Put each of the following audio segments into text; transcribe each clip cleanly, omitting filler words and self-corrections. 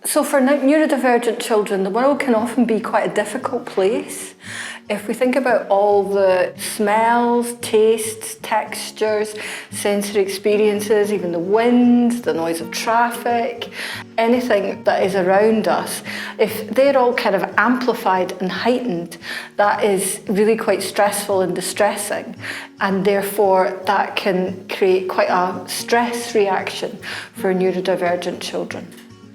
So for neurodivergent children, the world can often be quite a difficult place. If we think about all the smells, tastes, textures, sensory experiences, even the wind, the noise of traffic, anything that is around us, if they're all kind of amplified and heightened, that is really quite stressful and distressing. And therefore that can create quite a stress reaction for neurodivergent children.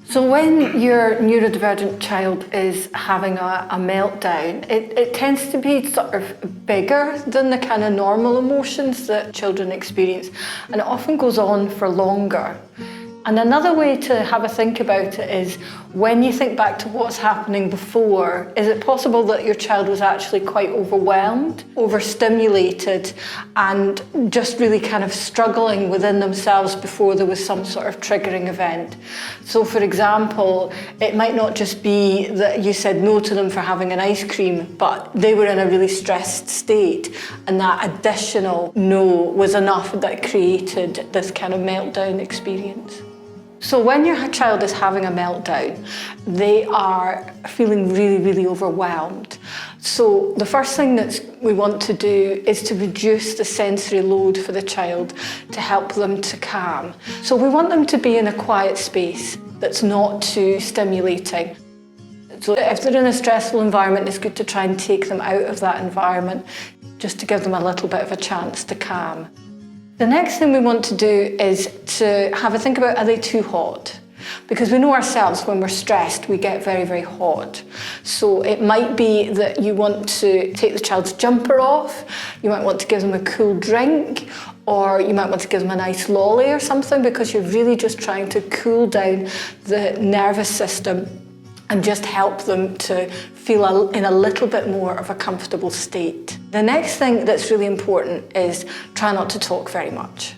So when your neurodivergent child is having a meltdown, it tends to be sort of bigger than the kind of normal emotions that children experience, and it often goes on for longer. And another way to have a think about it is, when you think back to what's happening before, is it possible that your child was actually quite overwhelmed, overstimulated, and just really kind of struggling within themselves before there was some sort of triggering event? So for example, it might not just be that you said no to them for having an ice cream, but they were in a really stressed state, and that additional no was enough that created this kind of meltdown experience. So when your child is having a meltdown, they are feeling really, really overwhelmed. So the first thing that we want to do is to reduce the sensory load for the child to help them to calm. So we want them to be in a quiet space that's not too stimulating. So if they're in a stressful environment, it's good to try and take them out of that environment, just to give them a little bit of a chance to calm. The next thing we want to do is to have a think about, are they too hot? Because we know ourselves, when we're stressed, we get very, very hot. So it might be that you want to take the child's jumper off, you might want to give them a cool drink, or you might want to give them a nice lolly or something, because you're really just trying to cool down the nervous system and just help them to feel in a little bit more of a comfortable state. The next thing that's really important is try not to talk very much,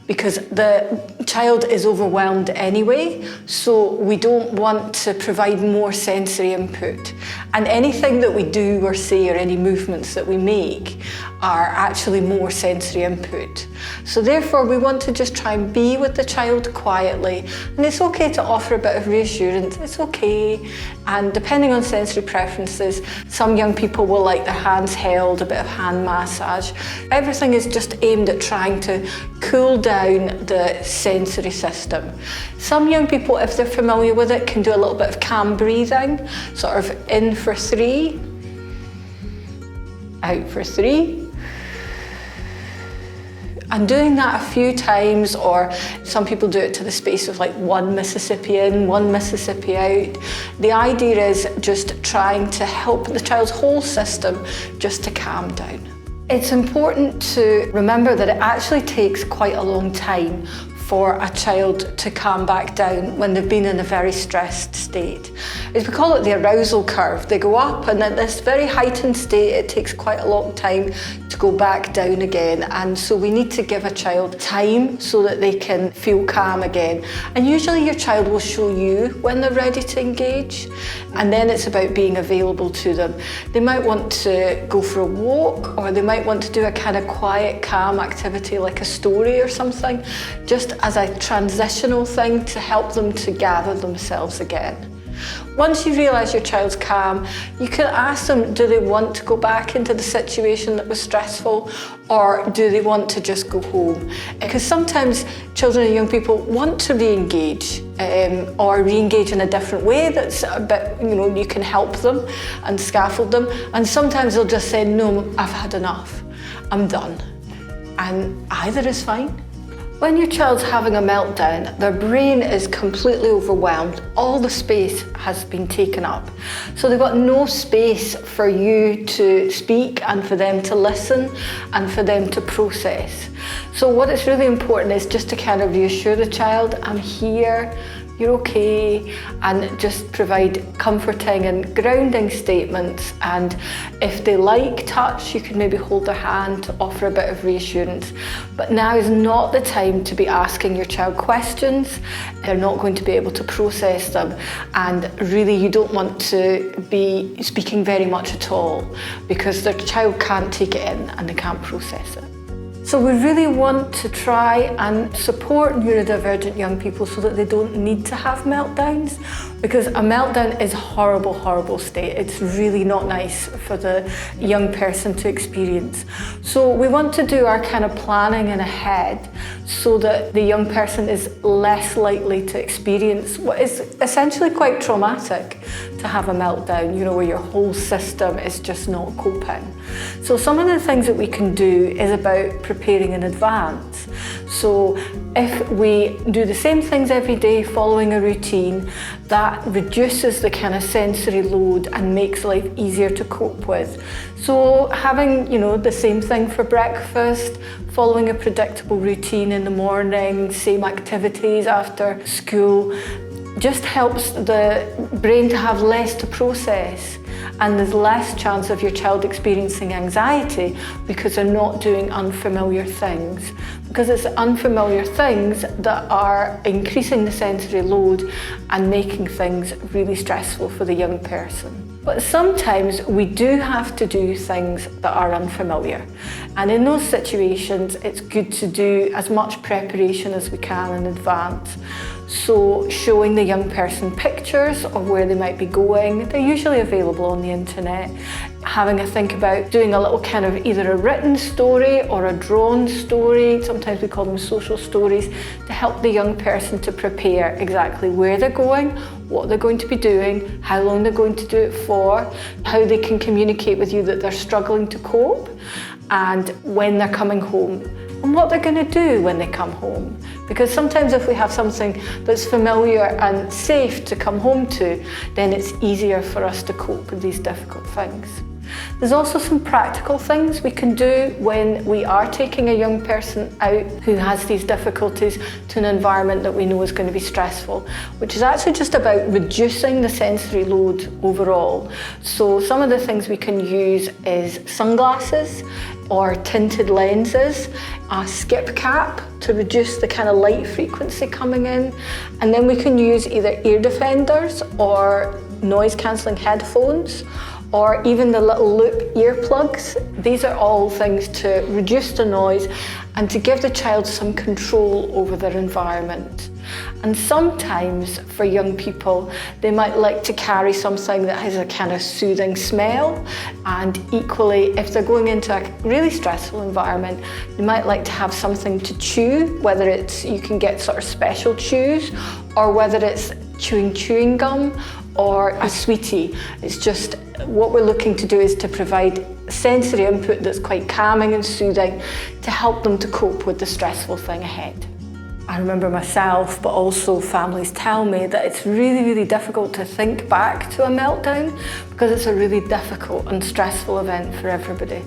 because the child is overwhelmed anyway, so we don't want to provide more sensory input. And anything that we do or say, or any movements that we make, are actually more sensory input. So therefore we want to just try and be with the child quietly, and it's okay to offer a bit of reassurance, it's okay. And depending on sensory preferences, some young people will like their hands held, a bit of hand massage. Everything is just aimed at trying to cool down the sensory system. Some young people, if they're familiar with it, can do a little bit of calm breathing, sort of in for 3, out for 3. And doing that a few times, or some people do it to the space of like 1 Mississippi in, 1 Mississippi out. The idea is just trying to help the child's whole system just to calm down. It's important to remember that it actually takes quite a long time for a child to calm back down when they've been in a very stressed state. We call it the arousal curve. They go up, and at this very heightened state, it takes quite a long time to go back down again. And so we need to give a child time so that they can feel calm again. And usually your child will show you when they're ready to engage, and then it's about being available to them. They might want to go for a walk, or they might want to do a kind of quiet, calm activity like a story or something, just as a transitional thing to help them to gather themselves again. Once you realise your child's calm, you can ask them, do they want to go back into the situation that was stressful, or do they want to just go home? Because sometimes children and young people want to re-engage, or re-engage in a different way that's a bit, you can help them and scaffold them. And sometimes they'll just say, no, I've had enough, I'm done. And either is fine. When your child's having a meltdown, their brain is completely overwhelmed. All the space has been taken up. So they've got no space for you to speak, and for them to listen, and for them to process. So what is really important is just to kind of reassure the child, I'm here, you're okay, and just provide comforting and grounding statements. And if they like touch, you can maybe hold their hand to offer a bit of reassurance. But now is not the time to be asking your child questions. They're not going to be able to process them, and really you don't want to be speaking very much at all, because their child can't take it in and they can't process it. So we really want to try and support neurodivergent young people so that they don't need to have meltdowns, because a meltdown is a horrible, horrible state. It's really not nice for the young person to experience. So we want to do our kind of planning in ahead so that the young person is less likely to experience what is essentially quite traumatic to have a meltdown, you know, where your whole system is just not coping. So some of the things that we can do is about preparing in advance. So if we do the same things every day following a routine, that reduces the kind of sensory load and makes life easier to cope with. So having, you know, the same thing for breakfast, following a predictable routine in the morning, same activities after school, just helps the brain to have less to process, and there's less chance of your child experiencing anxiety because they're not doing unfamiliar things. Because it's unfamiliar things that are increasing the sensory load and making things really stressful for the young person. But sometimes we do have to do things that are unfamiliar. And in those situations, it's good to do as much preparation as we can in advance. So showing the young person pictures of where they might be going, they're usually available on the internet. Having a think about doing a little kind of either a written story or a drawn story, sometimes we call them social stories, to help the young person to prepare exactly where they're going, what they're going to be doing, how long they're going to do it for, how they can communicate with you that they're struggling to cope, and when they're coming home, and what they're going to do when they come home. Because sometimes if we have something that's familiar and safe to come home to, then it's easier for us to cope with these difficult things. There's also some practical things we can do when we are taking a young person out who has these difficulties to an environment that we know is going to be stressful, which is actually just about reducing the sensory load overall. So some of the things we can use is sunglasses or tinted lenses, a skip cap to reduce the kind of light frequency coming in, and then we can use either ear defenders or noise cancelling headphones, or even the little loop earplugs. These are all things to reduce the noise and to give the child some control over their environment. And sometimes for young people, they might like to carry something that has a kind of soothing smell, and equally, if they're going into a really stressful environment, they might like to have something to chew, whether it's, you can get sort of special chews, or whether it's chewing gum or a sweetie. It's just, what we're looking to do is to provide sensory input that's quite calming and soothing to help them to cope with the stressful thing ahead. I remember myself, but also families tell me that it's really, really difficult to think back to a meltdown because it's a really difficult and stressful event for everybody.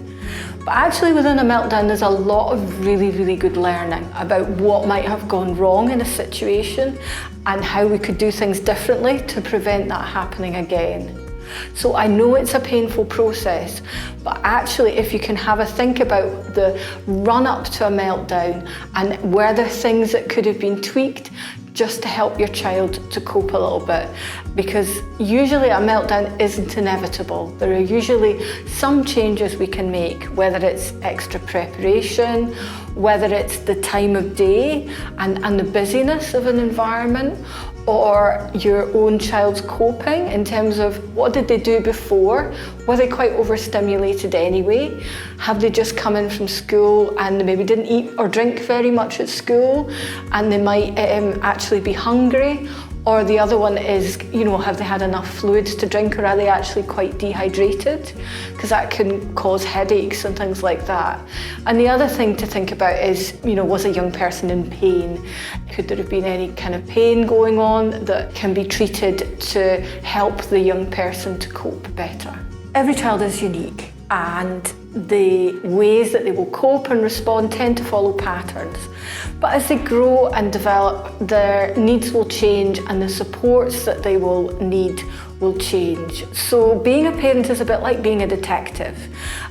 But actually within a meltdown, there's a lot of really, really good learning about what might have gone wrong in a situation and how we could do things differently to prevent that happening again. So I know it's a painful process, but actually if you can have a think about the run up to a meltdown and were there things that could have been tweaked just to help your child to cope a little bit, because usually a meltdown isn't inevitable. There are usually some changes we can make, whether it's extra preparation, whether it's the time of day and the busyness of an environment, or your own child's coping in terms of what did they do before? Were they quite overstimulated anyway? Have they just come in from school and they maybe didn't eat or drink very much at school and they might actually be hungry? Or the other one is, you know, have they had enough fluids to drink, or are they actually quite dehydrated? Because that can cause headaches and things like that. And the other thing to think about is, you know, was a young person in pain? Could there have been any kind of pain going on that can be treated to help the young person to cope better? Every child is unique, and the ways that they will cope and respond tend to follow patterns. But as they grow and develop, their needs will change and the supports that they will need will change. So being a parent is a bit like being a detective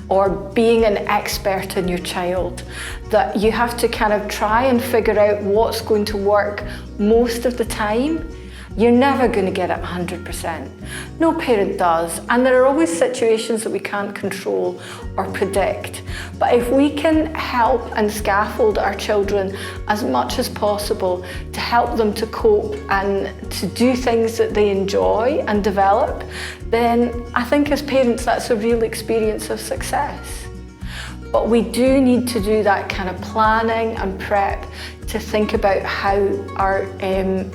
or being an expert in your child, that you have to kind of try and figure out what's going to work most of the time, You're never going to get it 100%. No parent does, and there are always situations that we can't control or predict. But if we can help and scaffold our children as much as possible to help them to cope and to do things that they enjoy and develop, then I think as parents that's a real experience of success. But we do need to do that kind of planning and prep to think about how our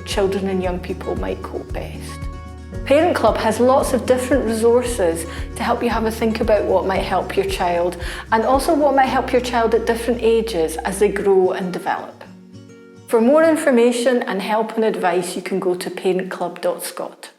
children and young people might cope best. Parent Club has lots of different resources to help you have a think about what might help your child, and also what might help your child at different ages as they grow and develop. For more information and help and advice, you can go to parentclub.scot.